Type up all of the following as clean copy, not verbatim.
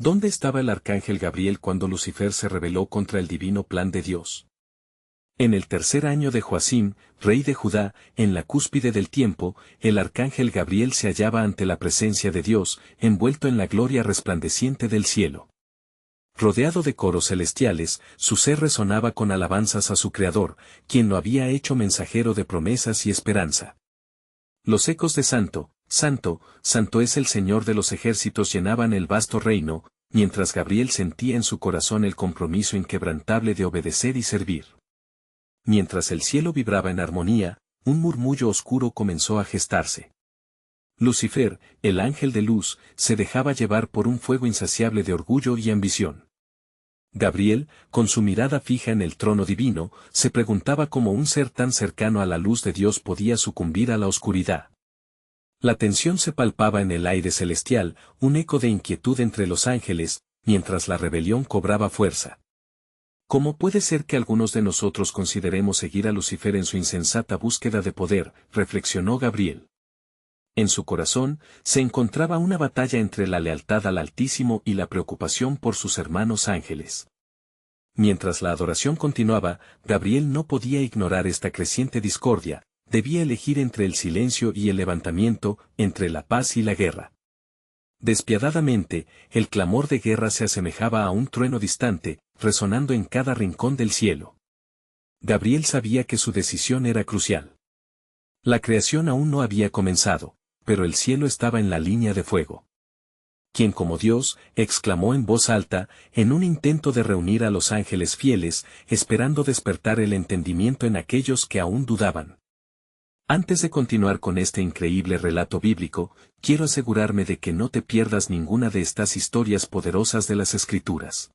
¿Dónde estaba el arcángel Gabriel cuando Lucifer se rebeló contra el divino plan de Dios? En el tercer año de Joacim, rey de Judá, en la cúspide del tiempo, el arcángel Gabriel se hallaba ante la presencia de Dios, envuelto en la gloria resplandeciente del cielo. Rodeado de coros celestiales, su ser resonaba con alabanzas a su Creador, quien lo había hecho mensajero de promesas y esperanza. Los ecos de Santo, Santo, Santo es el Señor de los ejércitos llenaban el vasto reino, mientras Gabriel sentía en su corazón el compromiso inquebrantable de obedecer y servir. Mientras el cielo vibraba en armonía, un murmullo oscuro comenzó a gestarse. Lucifer, el ángel de luz, se dejaba llevar por un fuego insaciable de orgullo y ambición. Gabriel, con su mirada fija en el trono divino, se preguntaba cómo un ser tan cercano a la luz de Dios podía sucumbir a la oscuridad. La tensión se palpaba en el aire celestial, un eco de inquietud entre los ángeles, mientras la rebelión cobraba fuerza. ¿Cómo puede ser que algunos de nosotros consideremos seguir a Lucifer en su insensata búsqueda de poder?, reflexionó Gabriel. En su corazón, se encontraba una batalla entre la lealtad al Altísimo y la preocupación por sus hermanos ángeles. Mientras la adoración continuaba, Gabriel no podía ignorar esta creciente discordia, debía elegir entre el silencio y el levantamiento, entre la paz y la guerra. Despiadadamente, el clamor de guerra se asemejaba a un trueno distante, resonando en cada rincón del cielo. Gabriel sabía que su decisión era crucial. La creación aún no había comenzado, pero el cielo estaba en la línea de fuego. ¿Quién como Dios?, exclamó en voz alta, en un intento de reunir a los ángeles fieles, esperando despertar el entendimiento en aquellos que aún dudaban. Antes de continuar con este increíble relato bíblico, quiero asegurarme de que no te pierdas ninguna de estas historias poderosas de las Escrituras.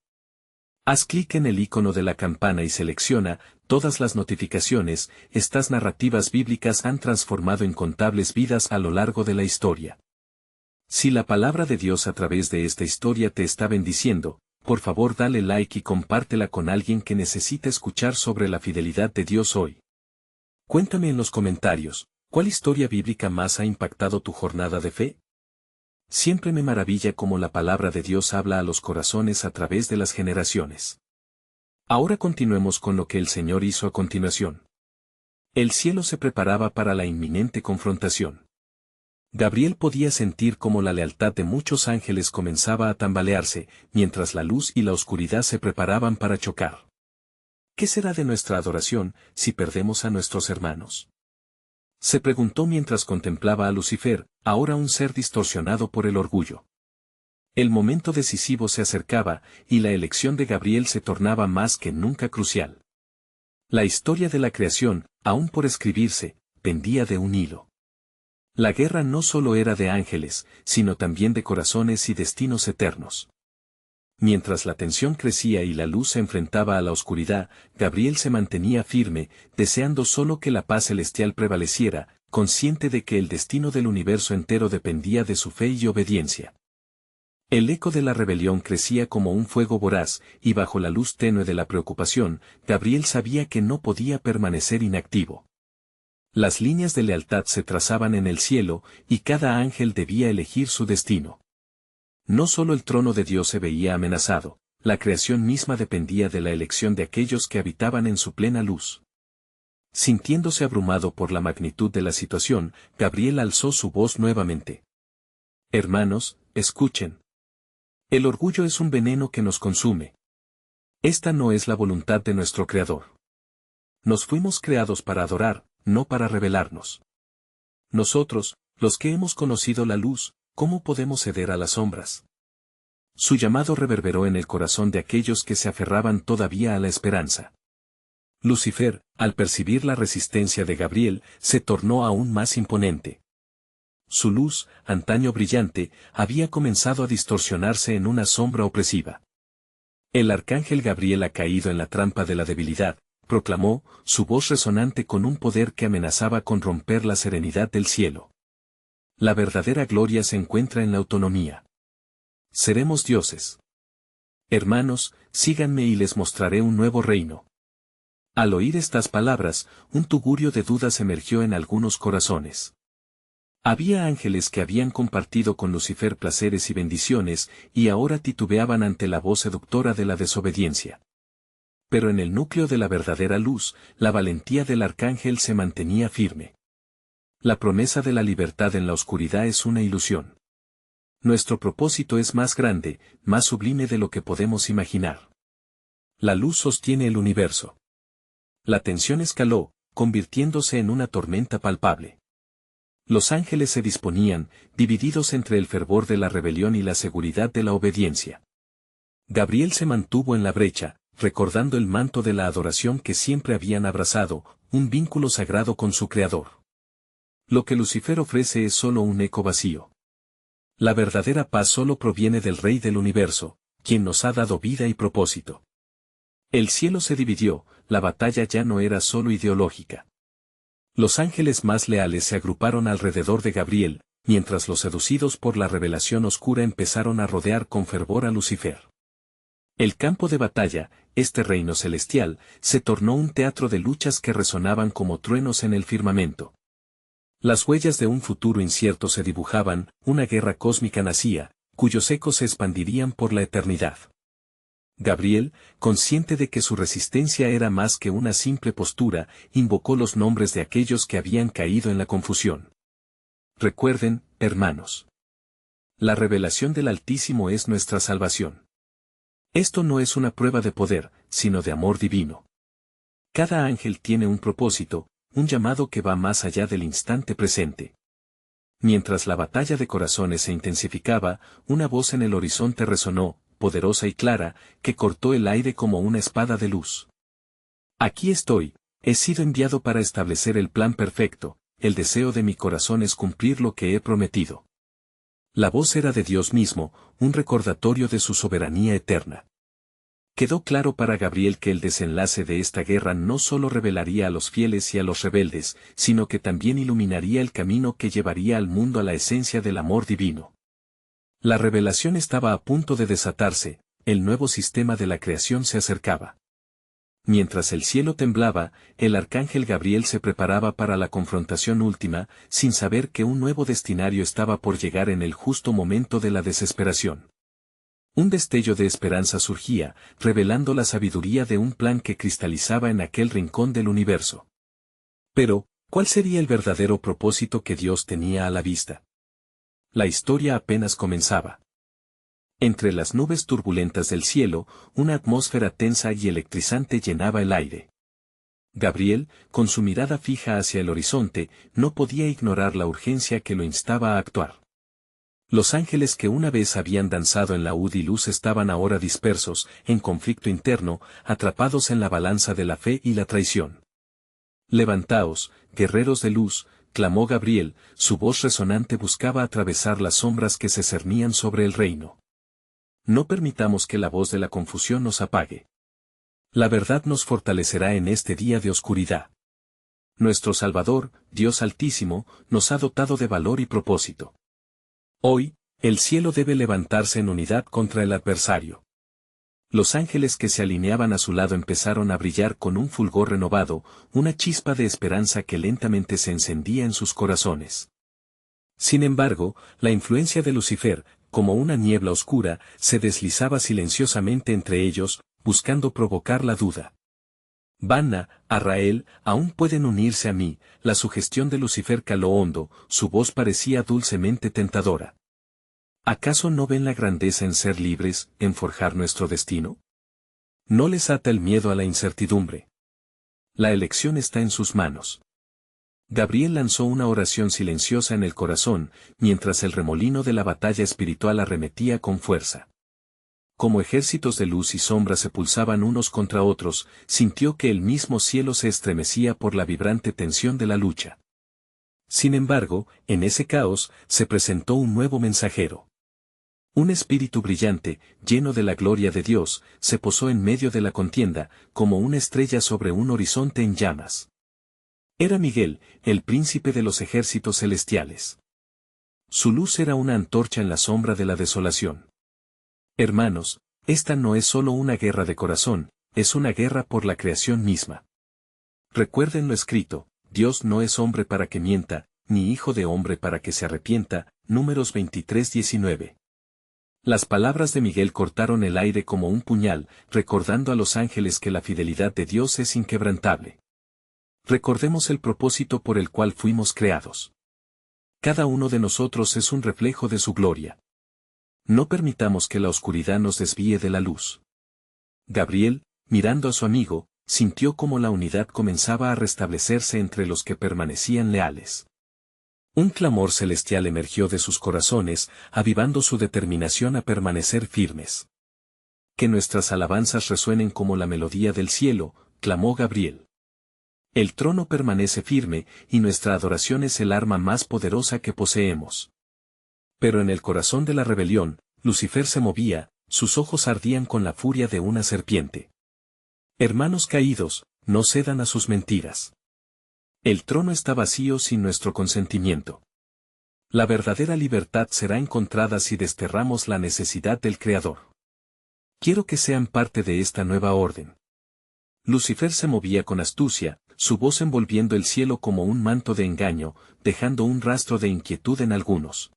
Haz clic en el icono de la campana y selecciona todas las notificaciones. Estas narrativas bíblicas han transformado incontables vidas a lo largo de la historia. Si la palabra de Dios a través de esta historia te está bendiciendo, por favor dale like y compártela con alguien que necesite escuchar sobre la fidelidad de Dios hoy. Cuéntame en los comentarios, ¿cuál historia bíblica más ha impactado tu jornada de fe? Siempre me maravilla cómo la palabra de Dios habla a los corazones a través de las generaciones. Ahora continuemos con lo que el Señor hizo a continuación. El cielo se preparaba para la inminente confrontación. Gabriel podía sentir cómo la lealtad de muchos ángeles comenzaba a tambalearse, mientras la luz y la oscuridad se preparaban para chocar. ¿Qué será de nuestra adoración si perdemos a nuestros hermanos?, se preguntó mientras contemplaba a Lucifer, ahora un ser distorsionado por el orgullo. El momento decisivo se acercaba, y la elección de Gabriel se tornaba más que nunca crucial. La historia de la creación, aún por escribirse, pendía de un hilo. La guerra no solo era de ángeles, sino también de corazones y destinos eternos. Mientras la tensión crecía y la luz se enfrentaba a la oscuridad, Gabriel se mantenía firme, deseando solo que la paz celestial prevaleciera, consciente de que el destino del universo entero dependía de su fe y obediencia. El eco de la rebelión crecía como un fuego voraz, y bajo la luz tenue de la preocupación, Gabriel sabía que no podía permanecer inactivo. Las líneas de lealtad se trazaban en el cielo, y cada ángel debía elegir su destino. No solo el trono de Dios se veía amenazado, la creación misma dependía de la elección de aquellos que habitaban en su plena luz. Sintiéndose abrumado por la magnitud de la situación, Gabriel alzó su voz nuevamente. Hermanos, escuchen. El orgullo es un veneno que nos consume. Esta no es la voluntad de nuestro Creador. Nos fuimos creados para adorar, no para rebelarnos. Nosotros, los que hemos conocido la luz, ¿cómo podemos ceder a las sombras? Su llamado reverberó en el corazón de aquellos que se aferraban todavía a la esperanza. Lucifer, al percibir la resistencia de Gabriel, se tornó aún más imponente. Su luz, antaño brillante, había comenzado a distorsionarse en una sombra opresiva. El arcángel Gabriel ha caído en la trampa de la debilidad, proclamó, su voz resonante con un poder que amenazaba con romper la serenidad del cielo. La verdadera gloria se encuentra en la autonomía. Seremos dioses. Hermanos, síganme y les mostraré un nuevo reino. Al oír estas palabras, un tugurio de dudas emergió en algunos corazones. Había ángeles que habían compartido con Lucifer placeres y bendiciones, y ahora titubeaban ante la voz seductora de la desobediencia. Pero en el núcleo de la verdadera luz, la valentía del arcángel se mantenía firme. La promesa de la libertad en la oscuridad es una ilusión. Nuestro propósito es más grande, más sublime de lo que podemos imaginar. La luz sostiene el universo. La tensión escaló, convirtiéndose en una tormenta palpable. Los ángeles se disponían, divididos entre el fervor de la rebelión y la seguridad de la obediencia. Gabriel se mantuvo en la brecha, recordando el manto de la adoración que siempre habían abrazado, un vínculo sagrado con su Creador. Lo que Lucifer ofrece es solo un eco vacío. La verdadera paz solo proviene del Rey del Universo, quien nos ha dado vida y propósito. El cielo se dividió, la batalla ya no era solo ideológica. Los ángeles más leales se agruparon alrededor de Gabriel, mientras los seducidos por la revelación oscura empezaron a rodear con fervor a Lucifer. El campo de batalla, este reino celestial, se tornó un teatro de luchas que resonaban como truenos en el firmamento. Las huellas de un futuro incierto se dibujaban, una guerra cósmica nacía, cuyos ecos se expandirían por la eternidad. Gabriel, consciente de que su resistencia era más que una simple postura, invocó los nombres de aquellos que habían caído en la confusión. Recuerden, hermanos. La revelación del Altísimo es nuestra salvación. Esto no es una prueba de poder, sino de amor divino. Cada ángel tiene un propósito, un llamado que va más allá del instante presente. Mientras la batalla de corazones se intensificaba, una voz en el horizonte resonó, poderosa y clara, que cortó el aire como una espada de luz. Aquí estoy, he sido enviado para establecer el plan perfecto, el deseo de mi corazón es cumplir lo que he prometido. La voz era de Dios mismo, un recordatorio de su soberanía eterna. Quedó claro para Gabriel que el desenlace de esta guerra no solo revelaría a los fieles y a los rebeldes, sino que también iluminaría el camino que llevaría al mundo a la esencia del amor divino. La revelación estaba a punto de desatarse, el nuevo sistema de la creación se acercaba. Mientras el cielo temblaba, el arcángel Gabriel se preparaba para la confrontación última, sin saber que un nuevo destinario estaba por llegar en el justo momento de la desesperación. Un destello de esperanza surgía, revelando la sabiduría de un plan que cristalizaba en aquel rincón del universo. Pero, ¿cuál sería el verdadero propósito que Dios tenía a la vista? La historia apenas comenzaba. Entre las nubes turbulentas del cielo, una atmósfera tensa y electrizante llenaba el aire. Gabriel, con su mirada fija hacia el horizonte, no podía ignorar la urgencia que lo instaba a actuar. Los ángeles que una vez habían danzado en la laúd y luz estaban ahora dispersos, en conflicto interno, atrapados en la balanza de la fe y la traición. Levantaos, guerreros de luz, clamó Gabriel, su voz resonante buscaba atravesar las sombras que se cernían sobre el reino. No permitamos que la voz de la confusión nos apague. La verdad nos fortalecerá en este día de oscuridad. Nuestro Salvador, Dios Altísimo, nos ha dotado de valor y propósito. Hoy, el cielo debe levantarse en unidad contra el adversario. Los ángeles que se alineaban a su lado empezaron a brillar con un fulgor renovado, una chispa de esperanza que lentamente se encendía en sus corazones. Sin embargo, la influencia de Lucifer, como una niebla oscura, se deslizaba silenciosamente entre ellos, buscando provocar la duda. Vanna, Arrael, aún pueden unirse a mí, la sugestión de Lucifer caló hondo, su voz parecía dulcemente tentadora. ¿Acaso no ven la grandeza en ser libres, en forjar nuestro destino? No les ata el miedo a la incertidumbre. La elección está en sus manos. Gabriel lanzó una oración silenciosa en el corazón, mientras el remolino de la batalla espiritual arremetía con fuerza. Como ejércitos de luz y sombra se pulsaban unos contra otros, sintió que el mismo cielo se estremecía por la vibrante tensión de la lucha. Sin embargo, en ese caos, se presentó un nuevo mensajero. Un espíritu brillante, lleno de la gloria de Dios, se posó en medio de la contienda, como una estrella sobre un horizonte en llamas. Era Miguel, el príncipe de los ejércitos celestiales. Su luz era una antorcha en la sombra de la desolación. Hermanos, esta no es solo una guerra de corazón, es una guerra por la creación misma. Recuerden lo escrito, Dios no es hombre para que mienta, ni hijo de hombre para que se arrepienta. Números 23:19. Las palabras de Miguel cortaron el aire como un puñal, recordando a los ángeles que la fidelidad de Dios es inquebrantable. Recordemos el propósito por el cual fuimos creados. Cada uno de nosotros es un reflejo de su gloria. No permitamos que la oscuridad nos desvíe de la luz. Gabriel, mirando a su amigo, sintió cómo la unidad comenzaba a restablecerse entre los que permanecían leales. Un clamor celestial emergió de sus corazones, avivando su determinación a permanecer firmes. Que nuestras alabanzas resuenen como la melodía del cielo, clamó Gabriel. El trono permanece firme, y nuestra adoración es el arma más poderosa que poseemos. Pero en el corazón de la rebelión, Lucifer se movía, sus ojos ardían con la furia de una serpiente. Hermanos caídos, no cedan a sus mentiras. El trono está vacío sin nuestro consentimiento. La verdadera libertad será encontrada si desterramos la necesidad del Creador. Quiero que sean parte de esta nueva orden. Lucifer se movía con astucia, su voz envolviendo el cielo como un manto de engaño, dejando un rastro de inquietud en algunos.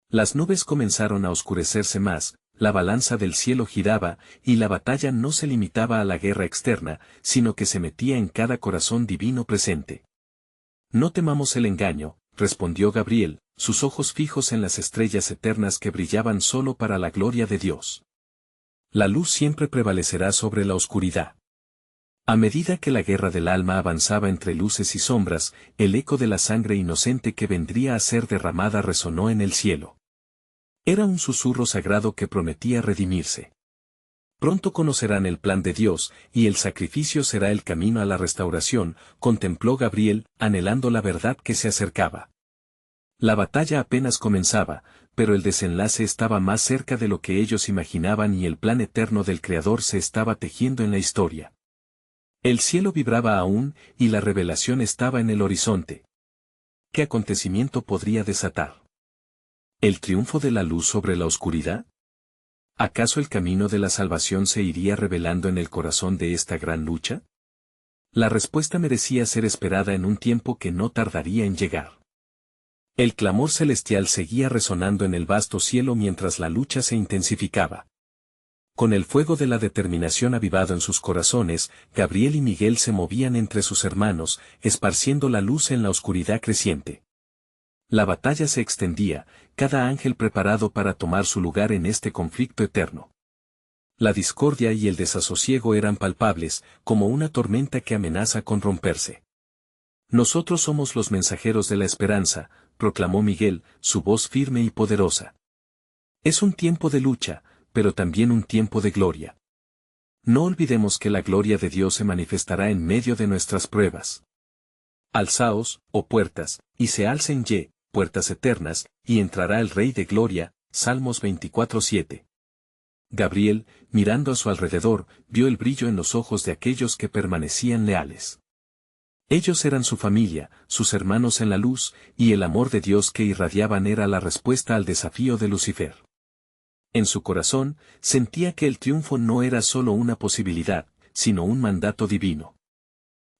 Las nubes comenzaron a oscurecerse más, la balanza del cielo giraba, y la batalla no se limitaba a la guerra externa, sino que se metía en cada corazón divino presente. No temamos el engaño, respondió Gabriel, sus ojos fijos en las estrellas eternas que brillaban solo para la gloria de Dios. La luz siempre prevalecerá sobre la oscuridad. A medida que la guerra del alma avanzaba entre luces y sombras, el eco de la sangre inocente que vendría a ser derramada resonó en el cielo. Era un susurro sagrado que prometía redimirse. Pronto conocerán el plan de Dios, y el sacrificio será el camino a la restauración, contempló Gabriel, anhelando la verdad que se acercaba. La batalla apenas comenzaba, pero el desenlace estaba más cerca de lo que ellos imaginaban y el plan eterno del Creador se estaba tejiendo en la historia. El cielo vibraba aún, y la revelación estaba en el horizonte. ¿Qué acontecimiento podría desatar? ¿El triunfo de la luz sobre la oscuridad? ¿Acaso el camino de la salvación se iría revelando en el corazón de esta gran lucha? La respuesta merecía ser esperada en un tiempo que no tardaría en llegar. El clamor celestial seguía resonando en el vasto cielo mientras la lucha se intensificaba. Con el fuego de la determinación avivado en sus corazones, Gabriel y Miguel se movían entre sus hermanos, esparciendo la luz en la oscuridad creciente. La batalla se extendía, cada ángel preparado para tomar su lugar en este conflicto eterno. La discordia y el desasosiego eran palpables, como una tormenta que amenaza con romperse. Nosotros somos los mensajeros de la esperanza, proclamó Miguel, su voz firme y poderosa. Es un tiempo de lucha, pero también un tiempo de gloria. No olvidemos que la gloria de Dios se manifestará en medio de nuestras pruebas. Alzaos, oh puertas, y se alcen puertas eternas, y entrará el Rey de Gloria. Salmos 24:7. Gabriel, mirando a su alrededor, vio el brillo en los ojos de aquellos que permanecían leales. Ellos eran su familia, sus hermanos en la luz, y el amor de Dios que irradiaban era la respuesta al desafío de Lucifer. En su corazón, sentía que el triunfo no era solo una posibilidad, sino un mandato divino.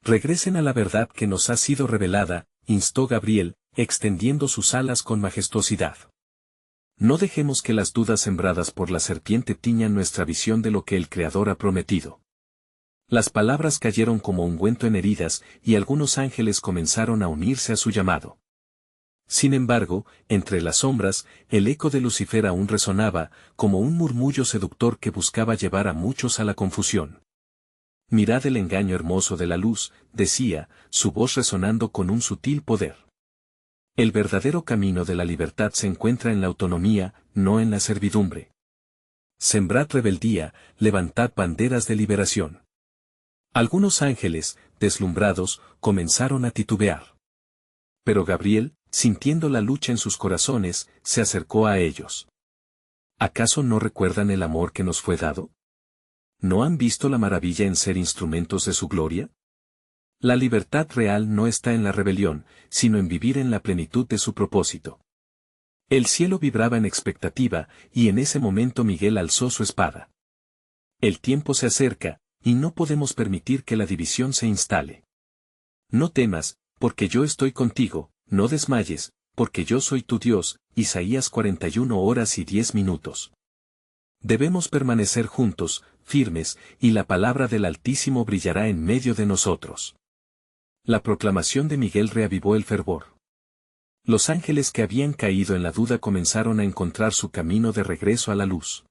Regresen a la verdad que nos ha sido revelada, instó Gabriel, extendiendo sus alas con majestuosidad. No dejemos que las dudas sembradas por la serpiente tiñan nuestra visión de lo que el Creador ha prometido. Las palabras cayeron como ungüento en heridas, y algunos ángeles comenzaron a unirse a su llamado. Sin embargo, entre las sombras, el eco de Lucifer aún resonaba, como un murmullo seductor que buscaba llevar a muchos a la confusión. Mirad el engaño hermoso de la luz, decía, su voz resonando con un sutil poder. El verdadero camino de la libertad se encuentra en la autonomía, no en la servidumbre. Sembrad rebeldía, levantad banderas de liberación. Algunos ángeles, deslumbrados, comenzaron a titubear. Pero Gabriel, sintiendo la lucha en sus corazones, se acercó a ellos. ¿Acaso no recuerdan el amor que nos fue dado? ¿No han visto la maravilla en ser instrumentos de su gloria? La libertad real no está en la rebelión, sino en vivir en la plenitud de su propósito. El cielo vibraba en expectativa, y en ese momento Miguel alzó su espada. El tiempo se acerca, y no podemos permitir que la división se instale. No temas, porque yo estoy contigo, no desmayes, porque yo soy tu Dios. Isaías 41 horas y 10 minutos. Debemos permanecer juntos, firmes, y la palabra del Altísimo brillará en medio de nosotros. La proclamación de Miguel reavivó el fervor. Los ángeles que habían caído en la duda comenzaron a encontrar su camino de regreso a la luz.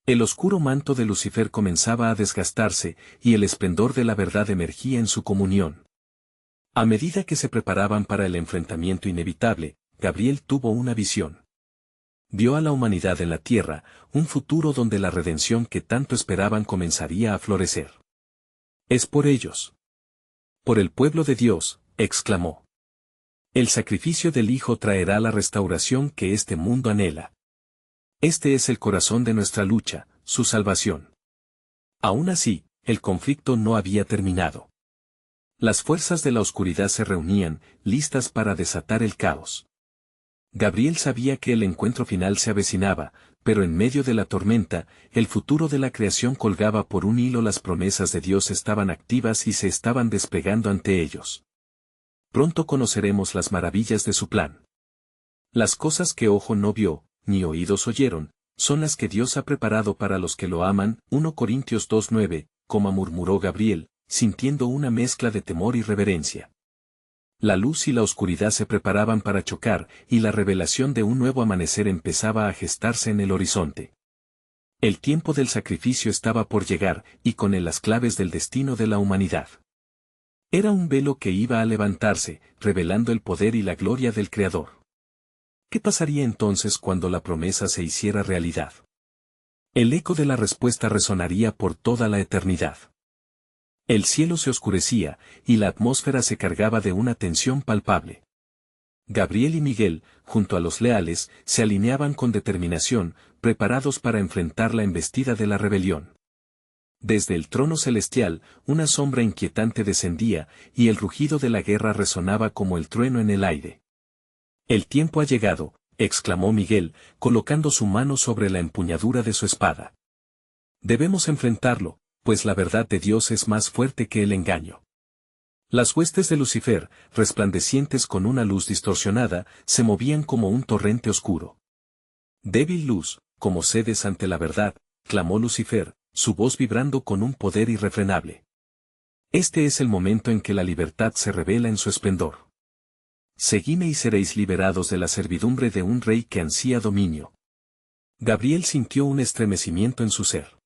El oscuro manto de Lucifer comenzaba a desgastarse, y el esplendor de la verdad emergía en su comunión. A medida que se preparaban para el enfrentamiento inevitable, Gabriel tuvo una visión. Vio a la humanidad en la tierra, un futuro donde la redención que tanto esperaban comenzaría a florecer. Es por ellos. Por el pueblo de Dios, exclamó. El sacrificio del Hijo traerá la restauración que este mundo anhela. Este es el corazón de nuestra lucha, su salvación. Aún así, el conflicto no había terminado. Las fuerzas de la oscuridad se reunían, listas para desatar el caos. Gabriel sabía que el encuentro final se avecinaba, pero en medio de la tormenta, el futuro de la creación colgaba por un hilo. Las promesas de Dios estaban activas y se estaban desplegando ante ellos. Pronto conoceremos las maravillas de su plan. Las cosas que ojo no vio, ni oídos oyeron, son las que Dios ha preparado para los que lo aman. 1 Corintios 2:9, murmuró Gabriel, sintiendo una mezcla de temor y reverencia. La luz y la oscuridad se preparaban para chocar, y la revelación de un nuevo amanecer empezaba a gestarse en el horizonte. El tiempo del sacrificio estaba por llegar, y con él las claves del destino de la humanidad. Era un velo que iba a levantarse, revelando el poder y la gloria del Creador. ¿Qué pasaría entonces cuando la promesa se hiciera realidad? El eco de la respuesta resonaría por toda la eternidad. El cielo se oscurecía, y la atmósfera se cargaba de una tensión palpable. Gabriel y Miguel, junto a los leales, se alineaban con determinación, preparados para enfrentar la embestida de la rebelión. Desde el trono celestial, una sombra inquietante descendía, y el rugido de la guerra resonaba como el trueno en el aire. «El tiempo ha llegado», exclamó Miguel, colocando su mano sobre la empuñadura de su espada. «Debemos enfrentarlo, pues la verdad de Dios es más fuerte que el engaño». Las huestes de Lucifer, resplandecientes con una luz distorsionada, se movían como un torrente oscuro. «Débil luz, como cedes ante la verdad», clamó Lucifer, su voz vibrando con un poder irrefrenable. «Este es el momento en que la libertad se revela en su esplendor. Seguidme y seréis liberados de la servidumbre de un rey que ansía dominio». Gabriel sintió un estremecimiento en su ser.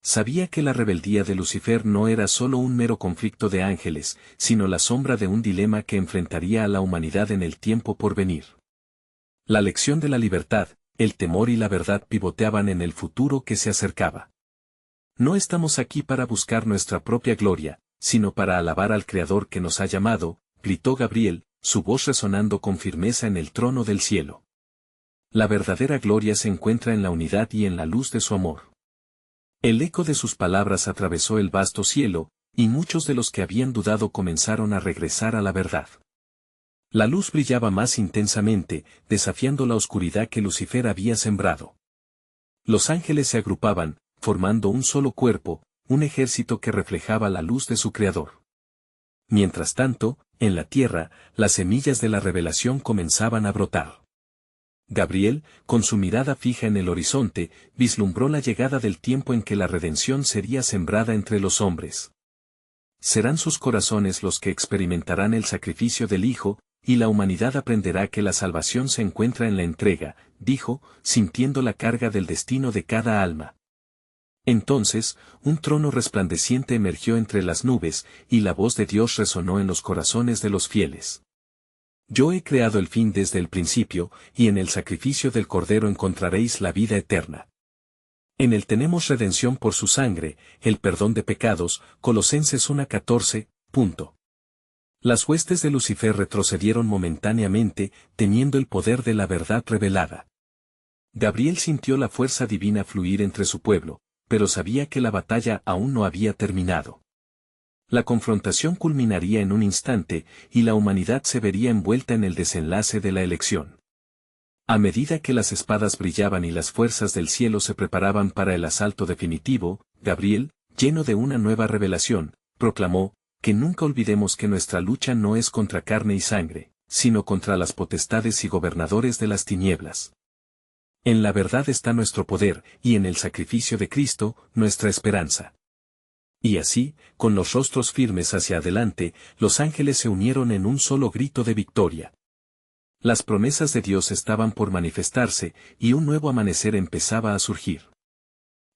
Sabía que la rebeldía de Lucifer no era solo un mero conflicto de ángeles, sino la sombra de un dilema que enfrentaría a la humanidad en el tiempo por venir. La lección de la libertad, el temor y la verdad pivoteaban en el futuro que se acercaba. No estamos aquí para buscar nuestra propia gloria, sino para alabar al Creador que nos ha llamado, gritó Gabriel, su voz resonando con firmeza en el trono del cielo. La verdadera gloria se encuentra en la unidad y en la luz de su amor. El eco de sus palabras atravesó el vasto cielo, y muchos de los que habían dudado comenzaron a regresar a la verdad. La luz brillaba más intensamente, desafiando la oscuridad que Lucifer había sembrado. Los ángeles se agrupaban, formando un solo cuerpo, un ejército que reflejaba la luz de su Creador. Mientras tanto, en la tierra, las semillas de la revelación comenzaban a brotar. Gabriel, con su mirada fija en el horizonte, vislumbró la llegada del tiempo en que la redención sería sembrada entre los hombres. Serán sus corazones los que experimentarán el sacrificio del Hijo, y la humanidad aprenderá que la salvación se encuentra en la entrega, dijo, sintiendo la carga del destino de cada alma. Entonces, un trono resplandeciente emergió entre las nubes, y la voz de Dios resonó en los corazones de los fieles. Yo he creado el fin desde el principio, y en el sacrificio del Cordero encontraréis la vida eterna. En él tenemos redención por su sangre, el perdón de pecados, Colosenses 1:14. Las huestes de Lucifer retrocedieron momentáneamente, teniendo el poder de la verdad revelada. Gabriel sintió la fuerza divina fluir entre su pueblo, pero sabía que la batalla aún no había terminado. La confrontación culminaría en un instante, y la humanidad se vería envuelta en el desenlace de la elección. A medida que las espadas brillaban y las fuerzas del cielo se preparaban para el asalto definitivo, Gabriel, lleno de una nueva revelación, proclamó, que nunca olvidemos que nuestra lucha no es contra carne y sangre, sino contra las potestades y gobernadores de las tinieblas. En la verdad está nuestro poder, y en el sacrificio de Cristo, nuestra esperanza. Y así, con los rostros firmes hacia adelante, los ángeles se unieron en un solo grito de victoria. Las promesas de Dios estaban por manifestarse, y un nuevo amanecer empezaba a surgir.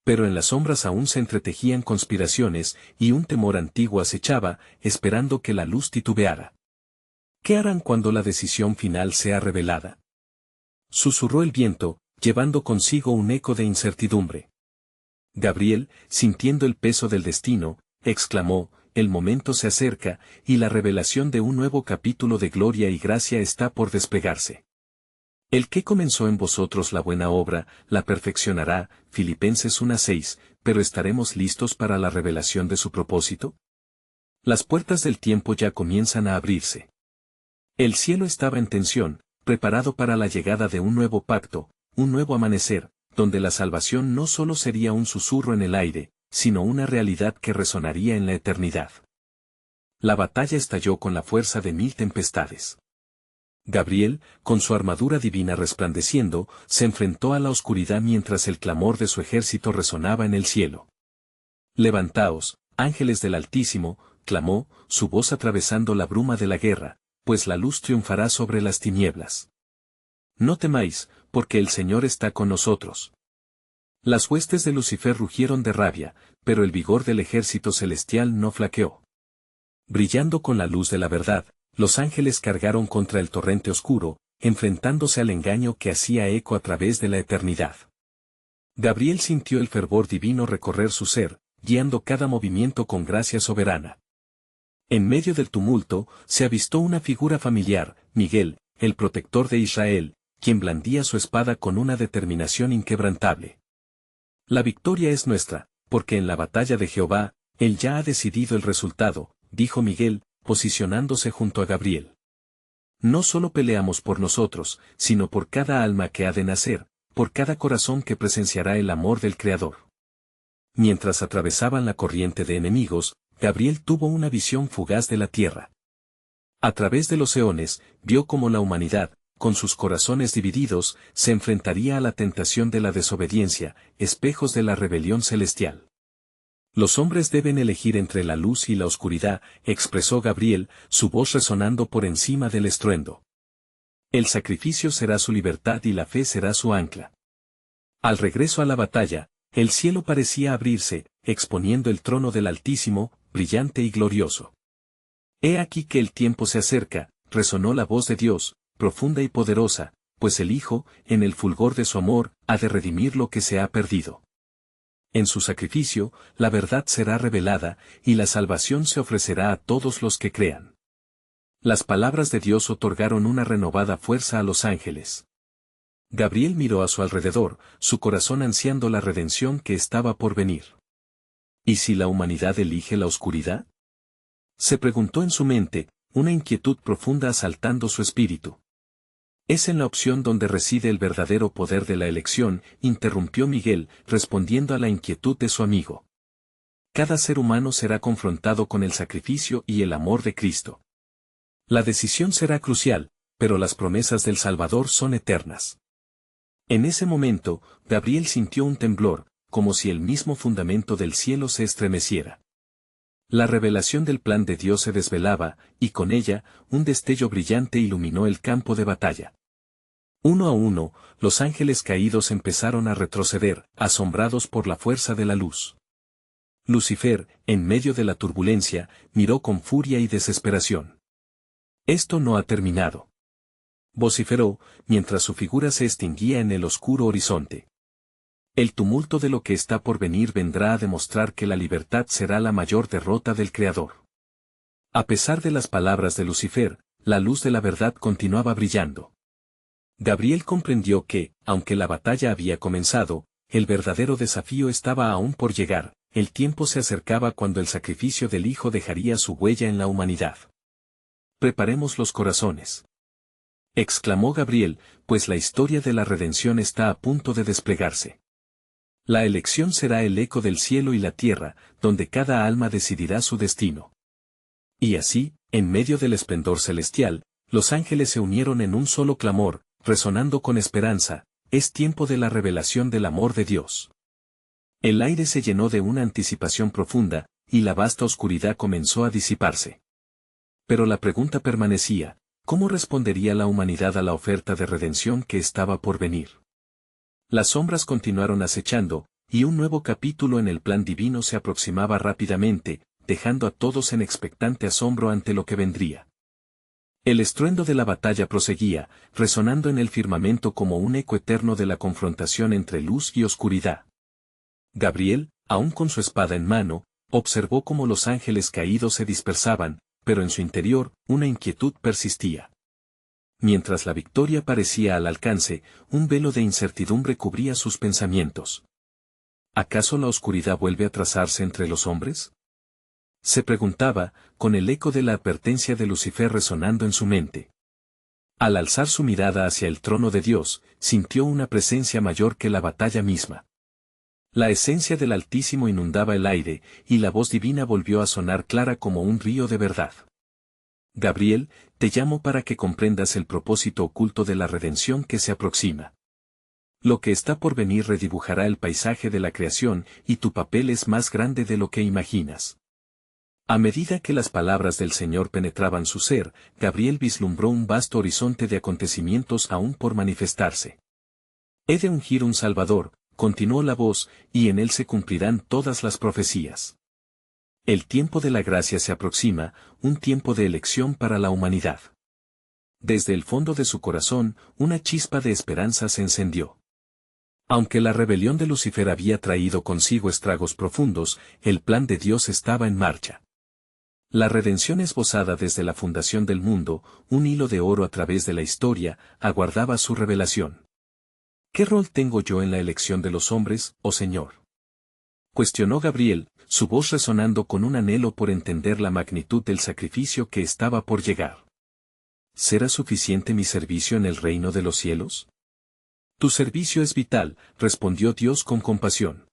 Pero en las sombras aún se entretejían conspiraciones, y un temor antiguo acechaba, esperando que la luz titubeara. ¿Qué harán cuando la decisión final sea revelada? Susurró el viento, llevando consigo un eco de incertidumbre. Gabriel, sintiendo el peso del destino, exclamó, el momento se acerca, y la revelación de un nuevo capítulo de gloria y gracia está por desplegarse. El que comenzó en vosotros la buena obra, la perfeccionará, Filipenses 1:6, pero ¿estaremos listos para la revelación de su propósito? Las puertas del tiempo ya comienzan a abrirse. El cielo estaba en tensión, preparado para la llegada de un nuevo pacto, un nuevo amanecer, donde la salvación no solo sería un susurro en el aire, sino una realidad que resonaría en la eternidad. La batalla estalló con la fuerza de 1000 tempestades. Gabriel, con su armadura divina resplandeciendo, se enfrentó a la oscuridad mientras el clamor de su ejército resonaba en el cielo. Levantaos, ángeles del Altísimo, clamó, su voz atravesando la bruma de la guerra, pues la luz triunfará sobre las tinieblas. No temáis, porque el Señor está con nosotros. Las huestes de Lucifer rugieron de rabia, pero el vigor del ejército celestial no flaqueó. Brillando con la luz de la verdad, los ángeles cargaron contra el torrente oscuro, enfrentándose al engaño que hacía eco a través de la eternidad. Gabriel sintió el fervor divino recorrer su ser, guiando cada movimiento con gracia soberana. En medio del tumulto, se avistó una figura familiar, Miguel, el protector de Israel, quien blandía su espada con una determinación inquebrantable. La victoria es nuestra, porque en la batalla de Jehová, Él ya ha decidido el resultado, dijo Miguel, posicionándose junto a Gabriel. No solo peleamos por nosotros, sino por cada alma que ha de nacer, por cada corazón que presenciará el amor del Creador. Mientras atravesaban la corriente de enemigos, Gabriel tuvo una visión fugaz de la tierra. A través de los eones, vio cómo la humanidad, con sus corazones divididos, se enfrentaría a la tentación de la desobediencia, espejos de la rebelión celestial. Los hombres deben elegir entre la luz y la oscuridad, expresó Gabriel, su voz resonando por encima del estruendo. El sacrificio será su libertad y la fe será su ancla. Al regreso a la batalla, el cielo parecía abrirse, exponiendo el trono del Altísimo, brillante y glorioso. He aquí que el tiempo se acerca, resonó la voz de Dios, profunda y poderosa, pues el Hijo, en el fulgor de su amor, ha de redimir lo que se ha perdido. En su sacrificio, la verdad será revelada, y la salvación se ofrecerá a todos los que crean. Las palabras de Dios otorgaron una renovada fuerza a los ángeles. Gabriel miró a su alrededor, su corazón ansiando la redención que estaba por venir. ¿Y si la humanidad elige la oscuridad? Se preguntó en su mente, una inquietud profunda asaltando su espíritu. Es en la opción donde reside el verdadero poder de la elección, interrumpió Miguel, respondiendo a la inquietud de su amigo. Cada ser humano será confrontado con el sacrificio y el amor de Cristo. La decisión será crucial, pero las promesas del Salvador son eternas. En ese momento, Gabriel sintió un temblor, como si el mismo fundamento del cielo se estremeciera. La revelación del plan de Dios se desvelaba, y con ella, un destello brillante iluminó el campo de batalla. Uno a uno, los ángeles caídos empezaron a retroceder, asombrados por la fuerza de la luz. Lucifer, en medio de la turbulencia, miró con furia y desesperación. Esto no ha terminado. Vociferó, mientras su figura se extinguía en el oscuro horizonte. El tumulto de lo que está por venir vendrá a demostrar que la libertad será la mayor derrota del Creador. A pesar de las palabras de Lucifer, la luz de la verdad continuaba brillando. Gabriel comprendió que, aunque la batalla había comenzado, el verdadero desafío estaba aún por llegar, el tiempo se acercaba cuando el sacrificio del Hijo dejaría su huella en la humanidad. Preparemos los corazones, exclamó Gabriel, pues la historia de la redención está a punto de desplegarse. La elección será el eco del cielo y la tierra, donde cada alma decidirá su destino. Y así, en medio del esplendor celestial, Los ángeles se unieron en un solo clamor, resonando con esperanza: es tiempo de la revelación del amor de Dios. El aire se llenó de una anticipación profunda, y la vasta oscuridad comenzó a disiparse. Pero la pregunta permanecía: ¿cómo respondería la humanidad a la oferta de redención que estaba por venir? Las sombras continuaron acechando, y un nuevo capítulo en el plan divino se aproximaba rápidamente, dejando a todos en expectante asombro ante lo que vendría. El estruendo de la batalla proseguía, resonando en el firmamento como un eco eterno de la confrontación entre luz y oscuridad. Gabriel, aún con su espada en mano, observó cómo los ángeles caídos se dispersaban, pero en su interior, una inquietud persistía. Mientras la victoria parecía al alcance, un velo de incertidumbre cubría sus pensamientos. ¿Acaso la oscuridad vuelve a trazarse entre los hombres? Se preguntaba, con el eco de la advertencia de Lucifer resonando en su mente. Al alzar su mirada hacia el trono de Dios, sintió una presencia mayor que la batalla misma. La esencia del Altísimo inundaba el aire, y la voz divina volvió a sonar clara como un río de verdad. Gabriel, te llamo para que comprendas el propósito oculto de la redención que se aproxima. Lo que está por venir redibujará el paisaje de la creación, y tu papel es más grande de lo que imaginas. A medida que las palabras del Señor penetraban su ser, Gabriel vislumbró un vasto horizonte de acontecimientos aún por manifestarse. He de ungir un Salvador, continuó la voz, y en él se cumplirán todas las profecías. El tiempo de la gracia se aproxima, un tiempo de elección para la humanidad. Desde el fondo de su corazón, una chispa de esperanza se encendió. Aunque la rebelión de Lucifer había traído consigo estragos profundos, el plan de Dios estaba en marcha. La redención esbozada desde la fundación del mundo, un hilo de oro a través de la historia, aguardaba su revelación. ¿Qué rol tengo yo en la elección de los hombres, oh Señor? Cuestionó Gabriel, su voz resonando con un anhelo por entender la magnitud del sacrificio que estaba por llegar. ¿Será suficiente mi servicio en el reino de los cielos? Tu servicio es vital, respondió Dios con compasión.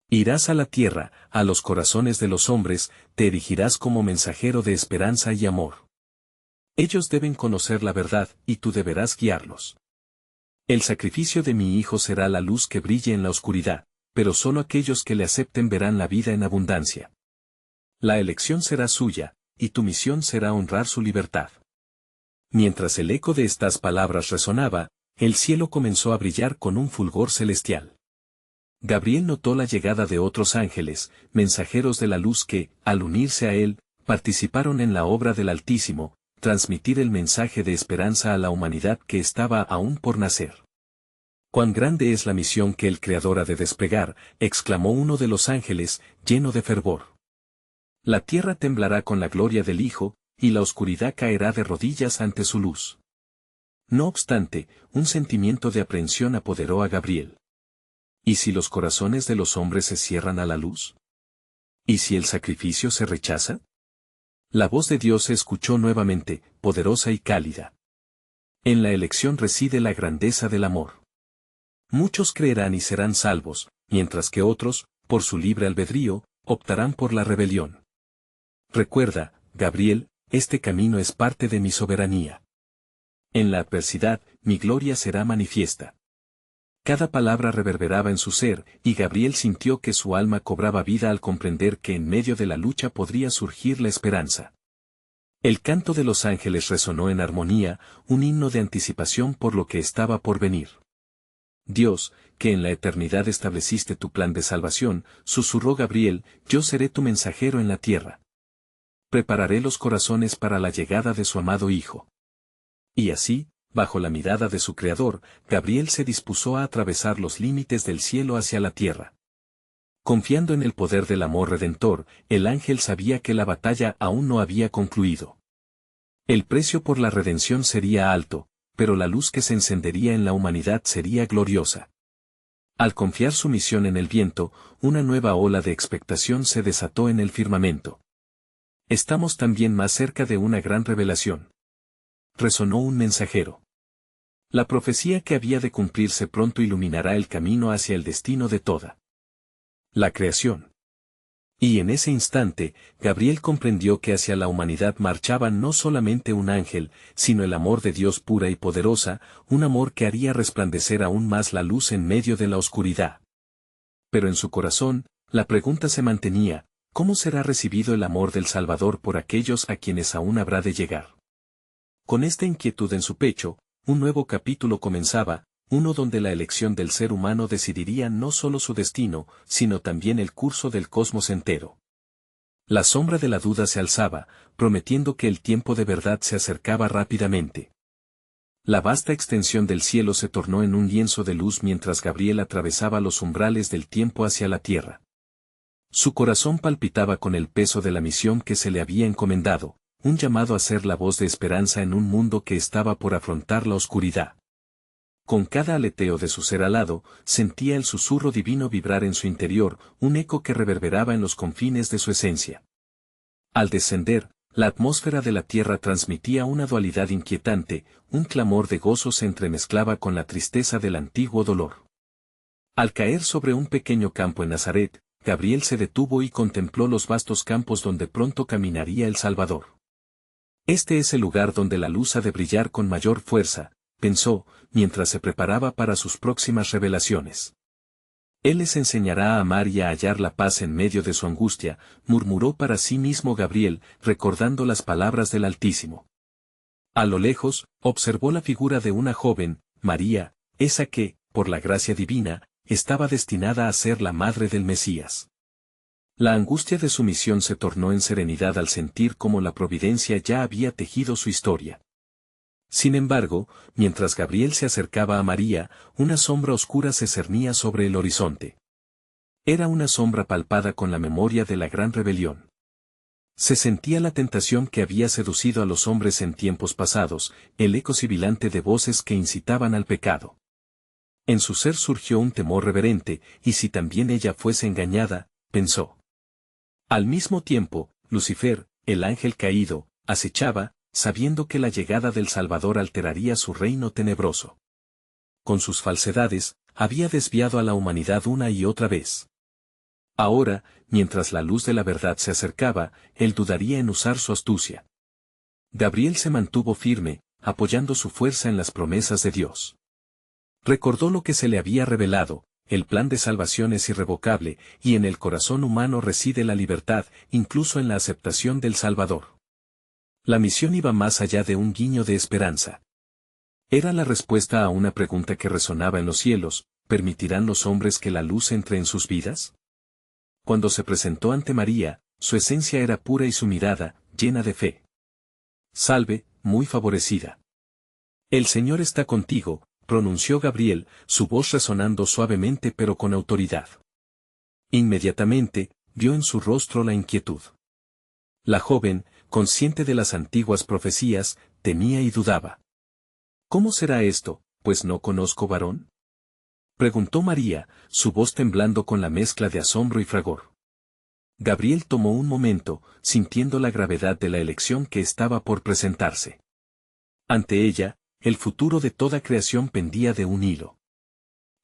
Irás a la tierra, a los corazones de los hombres, te erigirás como mensajero de esperanza y amor. Ellos deben conocer la verdad, y tú deberás guiarlos. El sacrificio de mi Hijo será la luz que brille en la oscuridad, pero solo aquellos que le acepten verán la vida en abundancia. La elección será suya, y tu misión será honrar su libertad. Mientras el eco de estas palabras resonaba, el cielo comenzó a brillar con un fulgor celestial. Gabriel notó la llegada de otros ángeles, mensajeros de la luz que, al unirse a él, participaron en la obra del Altísimo, transmitir el mensaje de esperanza a la humanidad que estaba aún por nacer. «¡Cuán grande es la misión que el Creador ha de desplegar!», exclamó uno de los ángeles, lleno de fervor. «La tierra temblará con la gloria del Hijo, y la oscuridad caerá de rodillas ante su luz». No obstante, un sentimiento de aprehensión apoderó a Gabriel. ¿Y si los corazones de los hombres se cierran a la luz? ¿Y si el sacrificio se rechaza? La voz de Dios se escuchó nuevamente, poderosa y cálida. En la elección reside la grandeza del amor. Muchos creerán y serán salvos, mientras que otros, por su libre albedrío, optarán por la rebelión. Recuerda, Gabriel, este camino es parte de mi soberanía. En la adversidad, mi gloria será manifiesta. Cada palabra reverberaba en su ser, y Gabriel sintió que su alma cobraba vida al comprender que en medio de la lucha podría surgir la esperanza. El canto de los ángeles resonó en armonía, un himno de anticipación por lo que estaba por venir. Dios, que en la eternidad estableciste tu plan de salvación, susurró Gabriel, yo seré tu mensajero en la tierra. Prepararé los corazones para la llegada de su amado Hijo. Y así, bajo la mirada de su Creador, Gabriel se dispuso a atravesar los límites del cielo hacia la tierra. Confiando en el poder del amor redentor, el ángel sabía que la batalla aún no había concluido. El precio por la redención sería alto, pero la luz que se encendería en la humanidad sería gloriosa. Al confiar su misión en el viento, una nueva ola de expectación se desató en el firmamento. Estamos también más cerca de una gran revelación. Resonó un mensajero. La profecía que había de cumplirse pronto iluminará el camino hacia el destino de toda la creación. Y en ese instante, Gabriel comprendió que hacia la humanidad marchaba no solamente un ángel, sino el amor de Dios pura y poderosa, un amor que haría resplandecer aún más la luz en medio de la oscuridad. Pero en su corazón, la pregunta se mantenía: ¿cómo será recibido el amor del Salvador por aquellos a quienes aún habrá de llegar? Con esta inquietud en su pecho, un nuevo capítulo comenzaba, uno donde la elección del ser humano decidiría no solo su destino, sino también el curso del cosmos entero. La sombra de la duda se alzaba, prometiendo que el tiempo de verdad se acercaba rápidamente. La vasta extensión del cielo se tornó en un lienzo de luz mientras Gabriel atravesaba los umbrales del tiempo hacia la tierra. Su corazón palpitaba con el peso de la misión que se le había encomendado, un llamado a ser la voz de esperanza en un mundo que estaba por afrontar la oscuridad. Con cada aleteo de su ser alado, sentía el susurro divino vibrar en su interior, un eco que reverberaba en los confines de su esencia. Al descender, la atmósfera de la tierra transmitía una dualidad inquietante, un clamor de gozo se entremezclaba con la tristeza del antiguo dolor. Al caer sobre un pequeño campo en Nazaret, Gabriel se detuvo y contempló los vastos campos donde pronto caminaría el Salvador. Este es el lugar donde la luz ha de brillar con mayor fuerza, pensó, mientras se preparaba para sus próximas revelaciones. Él les enseñará a amar y a hallar la paz en medio de su angustia, murmuró para sí mismo Gabriel, recordando las palabras del Altísimo. A lo lejos, observó la figura de una joven, María, esa que, por la gracia divina, estaba destinada a ser la madre del Mesías. La angustia de su misión se tornó en serenidad al sentir cómo la providencia ya había tejido su historia. Sin embargo, mientras Gabriel se acercaba a María, una sombra oscura se cernía sobre el horizonte. Era una sombra palpada con la memoria de la gran rebelión. Se sentía la tentación que había seducido a los hombres en tiempos pasados, el eco sibilante de voces que incitaban al pecado. En su ser surgió un temor reverente, y si también ella fuese engañada, pensó. Al mismo tiempo, Lucifer, el ángel caído, acechaba, sabiendo que la llegada del Salvador alteraría su reino tenebroso. Con sus falsedades, había desviado a la humanidad una y otra vez. Ahora, mientras la luz de la verdad se acercaba, él dudaría en usar su astucia. Gabriel se mantuvo firme, apoyando su fuerza en las promesas de Dios. Recordó lo que se le había revelado: el plan de salvación es irrevocable, y en el corazón humano reside la libertad, incluso en la aceptación del Salvador. La misión iba más allá de un guiño de esperanza. Era la respuesta a una pregunta que resonaba en los cielos: ¿permitirán los hombres que la luz entre en sus vidas? Cuando se presentó ante María, su esencia era pura y su mirada, llena de fe. Salve, muy favorecida. El Señor está contigo, pronunció Gabriel, su voz resonando suavemente pero con autoridad. Inmediatamente, vio en su rostro la inquietud. La joven, consciente de las antiguas profecías, temía y dudaba. ¿Cómo será esto, pues no conozco varón? Preguntó María, su voz temblando con la mezcla de asombro y fragor. Gabriel tomó un momento, sintiendo la gravedad de la elección que estaba por presentarse. Ante ella, el futuro de toda creación pendía de un hilo.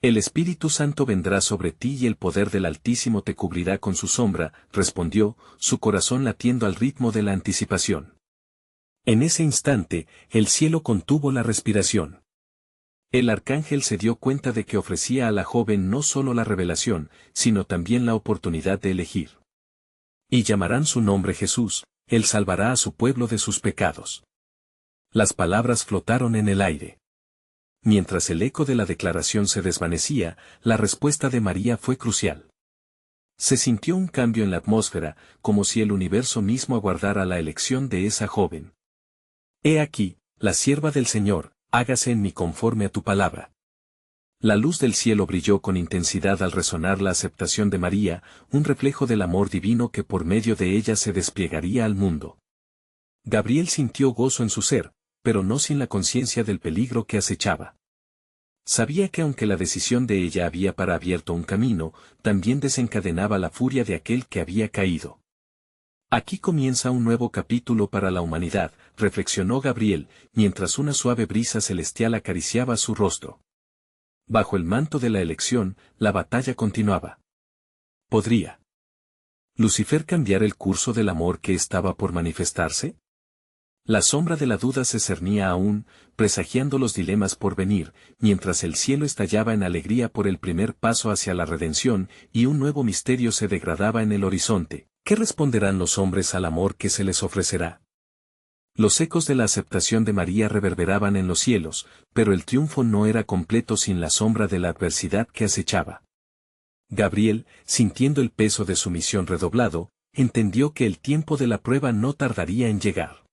El Espíritu Santo vendrá sobre ti y el poder del Altísimo te cubrirá con su sombra, respondió, su corazón latiendo al ritmo de la anticipación. En ese instante, el cielo contuvo la respiración. El arcángel se dio cuenta de que ofrecía a la joven no solo la revelación, sino también la oportunidad de elegir. Y llamarán su nombre Jesús, él salvará a su pueblo de sus pecados. Las palabras flotaron en el aire. Mientras el eco de la declaración se desvanecía, la respuesta de María fue crucial. Se sintió un cambio en la atmósfera, como si el universo mismo aguardara la elección de esa joven. He aquí, la sierva del Señor, hágase en mí conforme a tu palabra. La luz del cielo brilló con intensidad al resonar la aceptación de María, un reflejo del amor divino que por medio de ella se desplegaría al mundo. Gabriel sintió gozo en su ser, pero no sin la conciencia del peligro que acechaba. Sabía que aunque la decisión de ella había para abierto un camino, también desencadenaba la furia de aquel que había caído. Aquí comienza un nuevo capítulo para la humanidad, reflexionó Gabriel, mientras una suave brisa celestial acariciaba su rostro. Bajo el manto de la elección, la batalla continuaba. ¿Podría ¿Lucifer cambiar el curso del amor que estaba por manifestarse? La sombra de la duda se cernía aún, presagiando los dilemas por venir, mientras el cielo estallaba en alegría por el primer paso hacia la redención y un nuevo misterio se degradaba en el horizonte. ¿Qué responderán los hombres al amor que se les ofrecerá? Los ecos de la aceptación de María reverberaban en los cielos, pero el triunfo no era completo sin la sombra de la adversidad que acechaba. Gabriel, sintiendo el peso de su misión redoblado, entendió que el tiempo de la prueba no tardaría en llegar.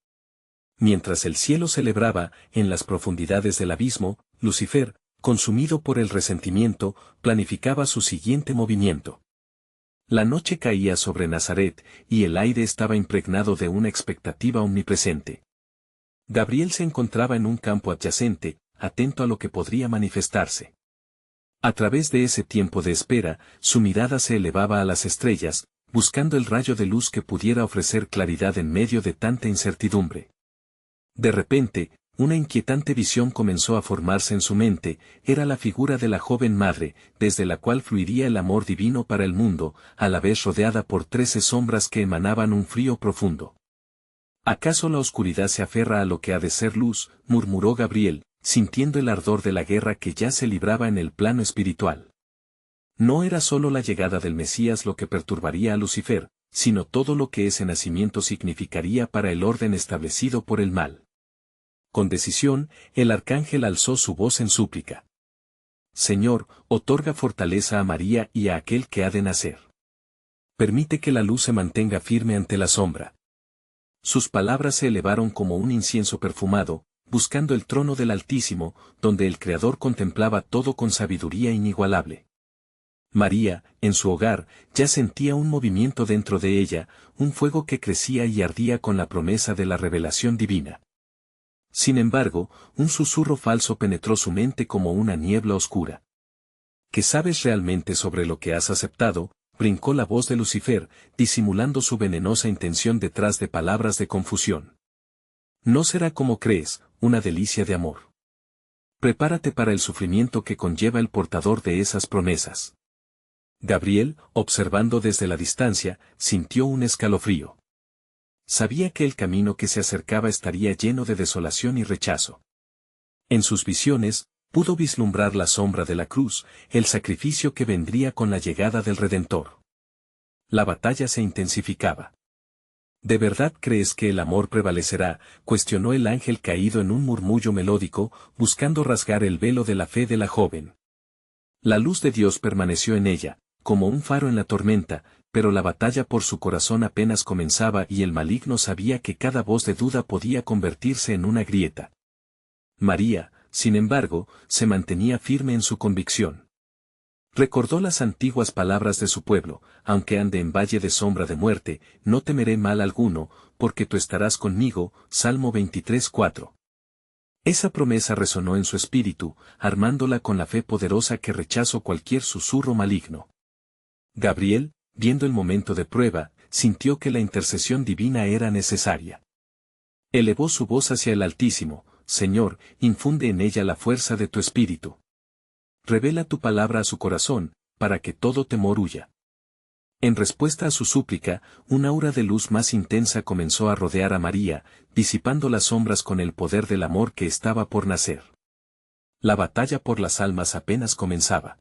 Mientras el cielo celebraba, en las profundidades del abismo, Lucifer, consumido por el resentimiento, planificaba su siguiente movimiento. La noche caía sobre Nazaret, y el aire estaba impregnado de una expectativa omnipresente. Gabriel se encontraba en un campo adyacente, atento a lo que podría manifestarse. A través de ese tiempo de espera, su mirada se elevaba a las estrellas, buscando el rayo de luz que pudiera ofrecer claridad en medio de tanta incertidumbre. De repente, una inquietante visión comenzó a formarse en su mente, era la figura de la joven madre, desde la cual fluiría el amor divino para el mundo, a la vez rodeada por 13 sombras que emanaban un frío profundo. ¿Acaso la oscuridad se aferra a lo que ha de ser luz?, murmuró Gabriel, sintiendo el ardor de la guerra que ya se libraba en el plano espiritual. No era solo la llegada del Mesías lo que perturbaría a Lucifer, sino todo lo que ese nacimiento significaría para el orden establecido por el mal. Con decisión, el arcángel alzó su voz en súplica. Señor, otorga fortaleza a María y a aquel que ha de nacer. Permite que la luz se mantenga firme ante la sombra. Sus palabras se elevaron como un incienso perfumado, buscando el trono del Altísimo, donde el Creador contemplaba todo con sabiduría inigualable. María, en su hogar, ya sentía un movimiento dentro de ella, un fuego que crecía y ardía con la promesa de la revelación divina. Sin embargo, un susurro falso penetró su mente como una niebla oscura. ¿Qué sabes realmente sobre lo que has aceptado?, brincó la voz de Lucifer, disimulando su venenosa intención detrás de palabras de confusión. No será como crees, una delicia de amor. Prepárate para el sufrimiento que conlleva el portador de esas promesas. Gabriel, observando desde la distancia, sintió un escalofrío. Sabía que el camino que se acercaba estaría lleno de desolación y rechazo. En sus visiones, pudo vislumbrar la sombra de la cruz, el sacrificio que vendría con la llegada del Redentor. La batalla se intensificaba. ¿De verdad crees que el amor prevalecerá?, cuestionó el ángel caído en un murmullo melódico, buscando rasgar el velo de la fe de la joven. La luz de Dios permaneció en ella, como un faro en la tormenta, pero la batalla por su corazón apenas comenzaba y el maligno sabía que cada voz de duda podía convertirse en una grieta. María, sin embargo, se mantenía firme en su convicción. Recordó las antiguas palabras de su pueblo: aunque ande en valle de sombra de muerte, no temeré mal alguno, porque tú estarás conmigo, Salmo 23:4. Esa promesa resonó en su espíritu, armándola con la fe poderosa que rechazó cualquier susurro maligno. Gabriel, viendo el momento de prueba, sintió que la intercesión divina era necesaria. Elevó su voz hacia el Altísimo: Señor, infunde en ella la fuerza de tu espíritu. Revela tu palabra a su corazón, para que todo temor huya. En respuesta a su súplica, un aura de luz más intensa comenzó a rodear a María, disipando las sombras con el poder del amor que estaba por nacer. La batalla por las almas apenas comenzaba.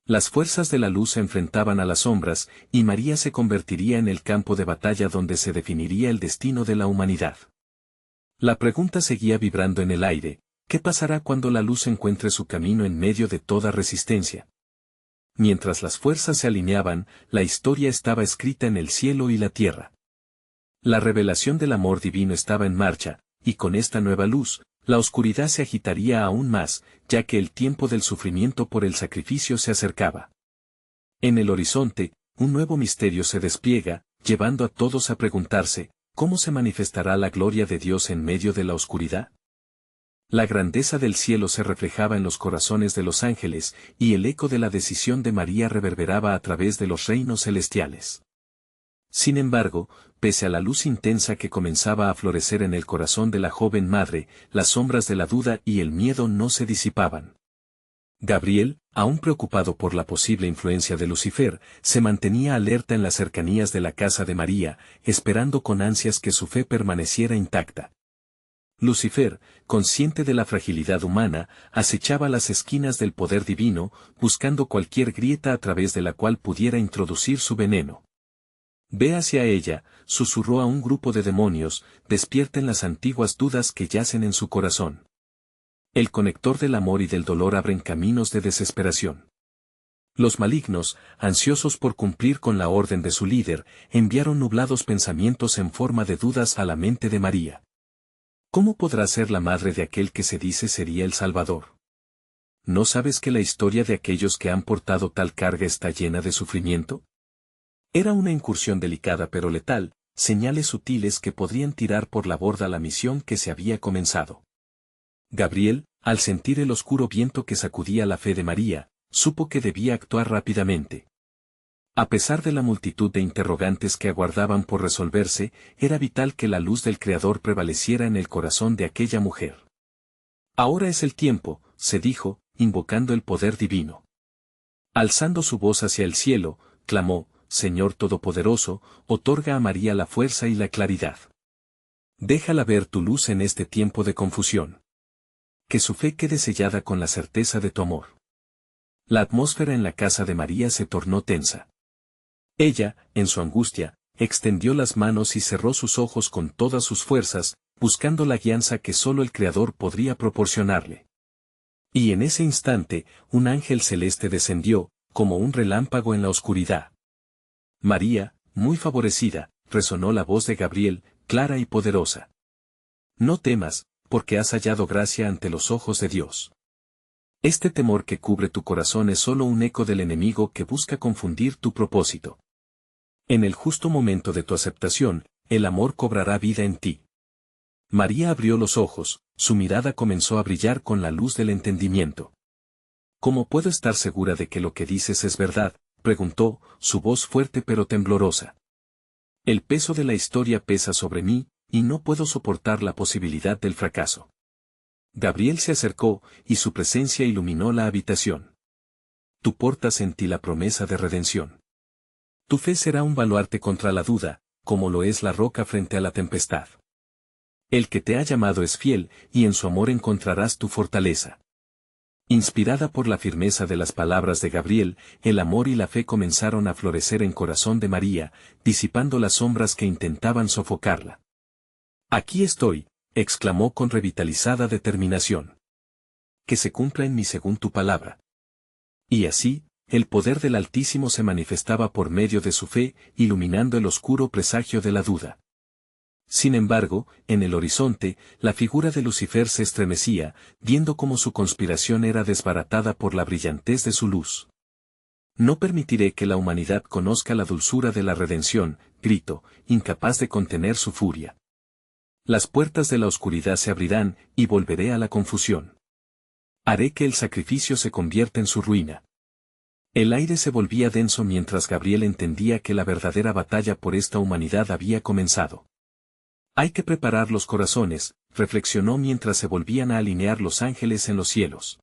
Las fuerzas de la luz se enfrentaban a las sombras, y María se convertiría en el campo de batalla donde se definiría el destino de la humanidad. La pregunta seguía vibrando en el aire: ¿qué pasará cuando la luz encuentre su camino en medio de toda resistencia? Mientras las fuerzas se alineaban, la historia estaba escrita en el cielo y la tierra. La revelación del amor divino estaba en marcha, y con esta nueva luz, la oscuridad se agitaría aún más, ya que el tiempo del sufrimiento por el sacrificio se acercaba. En el horizonte, un nuevo misterio se despliega, llevando a todos a preguntarse: ¿cómo se manifestará la gloria de Dios en medio de la oscuridad? La grandeza del cielo se reflejaba en los corazones de los ángeles, y el eco de la decisión de María reverberaba a través de los reinos celestiales. Sin embargo, pese a la luz intensa que comenzaba a florecer en el corazón de la joven madre, las sombras de la duda y el miedo no se disipaban. Gabriel, aún preocupado por la posible influencia de Lucifer, se mantenía alerta en las cercanías de la casa de María, esperando con ansias que su fe permaneciera intacta. Lucifer, consciente de la fragilidad humana, acechaba las esquinas del poder divino, buscando cualquier grieta a través de la cual pudiera introducir su veneno. Ve hacia ella, susurró a un grupo de demonios, despierten las antiguas dudas que yacen en su corazón. El conector del amor y del dolor abren caminos de desesperación. Los malignos, ansiosos por cumplir con la orden de su líder, enviaron nublados pensamientos en forma de dudas a la mente de María. ¿Cómo podrá ser la madre de aquel que se dice sería el Salvador? ¿No sabes que la historia de aquellos que han portado tal carga está llena de sufrimiento? Era una incursión delicada pero letal, señales sutiles que podrían tirar por la borda la misión que se había comenzado. Gabriel, al sentir el oscuro viento que sacudía la fe de María, supo que debía actuar rápidamente. A pesar de la multitud de interrogantes que aguardaban por resolverse, era vital que la luz del Creador prevaleciera en el corazón de aquella mujer. Ahora es el tiempo, se dijo, invocando el poder divino. Alzando su voz hacia el cielo, clamó, Señor Todopoderoso, otorga a María la fuerza y la claridad. Déjala ver tu luz en este tiempo de confusión. Que su fe quede sellada con la certeza de tu amor. La atmósfera en la casa de María se tornó tensa. Ella, en su angustia, extendió las manos y cerró sus ojos con todas sus fuerzas, buscando la guianza que solo el Creador podría proporcionarle. Y en ese instante, un ángel celeste descendió, como un relámpago en la oscuridad. María, muy favorecida, resonó la voz de Gabriel, clara y poderosa. No temas, porque has hallado gracia ante los ojos de Dios. Este temor que cubre tu corazón es solo un eco del enemigo que busca confundir tu propósito. En el justo momento de tu aceptación, el amor cobrará vida en ti. María abrió los ojos, su mirada comenzó a brillar con la luz del entendimiento. ¿Cómo puedo estar segura de que lo que dices es verdad?, preguntó, su voz fuerte pero temblorosa. El peso de la historia pesa sobre mí, y no puedo soportar la posibilidad del fracaso. Gabriel se acercó, y su presencia iluminó la habitación. Tú portas en ti la promesa de redención. Tu fe será un baluarte contra la duda, como lo es la roca frente a la tempestad. El que te ha llamado es fiel, y en su amor encontrarás tu fortaleza. Inspirada por la firmeza de las palabras de Gabriel, el amor y la fe comenzaron a florecer en corazón de María, disipando las sombras que intentaban sofocarla. Aquí estoy, exclamó con revitalizada determinación. Que se cumpla en mí según tu palabra. Y así, el poder del Altísimo se manifestaba por medio de su fe, iluminando el oscuro presagio de la duda. Sin embargo, en el horizonte, la figura de Lucifer se estremecía, viendo cómo su conspiración era desbaratada por la brillantez de su luz. No permitiré que la humanidad conozca la dulzura de la redención, gritó, incapaz de contener su furia. Las puertas de la oscuridad se abrirán, y volveré a la confusión. Haré que el sacrificio se convierta en su ruina. El aire se volvía denso mientras Gabriel entendía que la verdadera batalla por esta humanidad había comenzado. Hay que preparar los corazones, reflexionó mientras se volvían a alinear los ángeles en los cielos.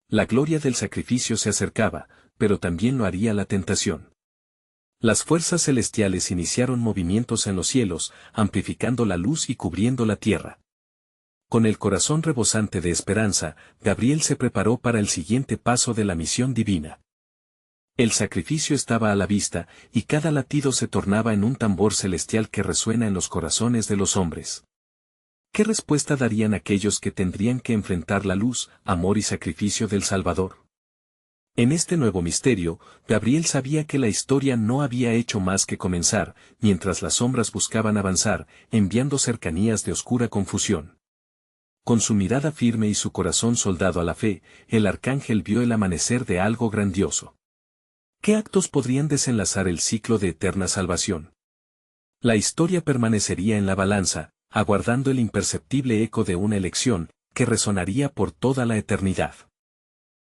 La gloria del sacrificio se acercaba, pero también lo haría la tentación. Las fuerzas celestiales iniciaron movimientos en los cielos, amplificando la luz y cubriendo la tierra. Con el corazón rebosante de esperanza, Gabriel se preparó para el siguiente paso de la misión divina. El sacrificio estaba a la vista, y cada latido se tornaba en un tambor celestial que resuena en los corazones de los hombres. ¿Qué respuesta darían aquellos que tendrían que enfrentar la luz, amor y sacrificio del Salvador? En este nuevo misterio, Gabriel sabía que la historia no había hecho más que comenzar, mientras las sombras buscaban avanzar, enviando cercanías de oscura confusión. Con su mirada firme y su corazón soldado a la fe, el arcángel vio el amanecer de algo grandioso. ¿Qué actos podrían desenlazar el ciclo de eterna salvación? La historia permanecería en la balanza, aguardando el imperceptible eco de una elección, que resonaría por toda la eternidad.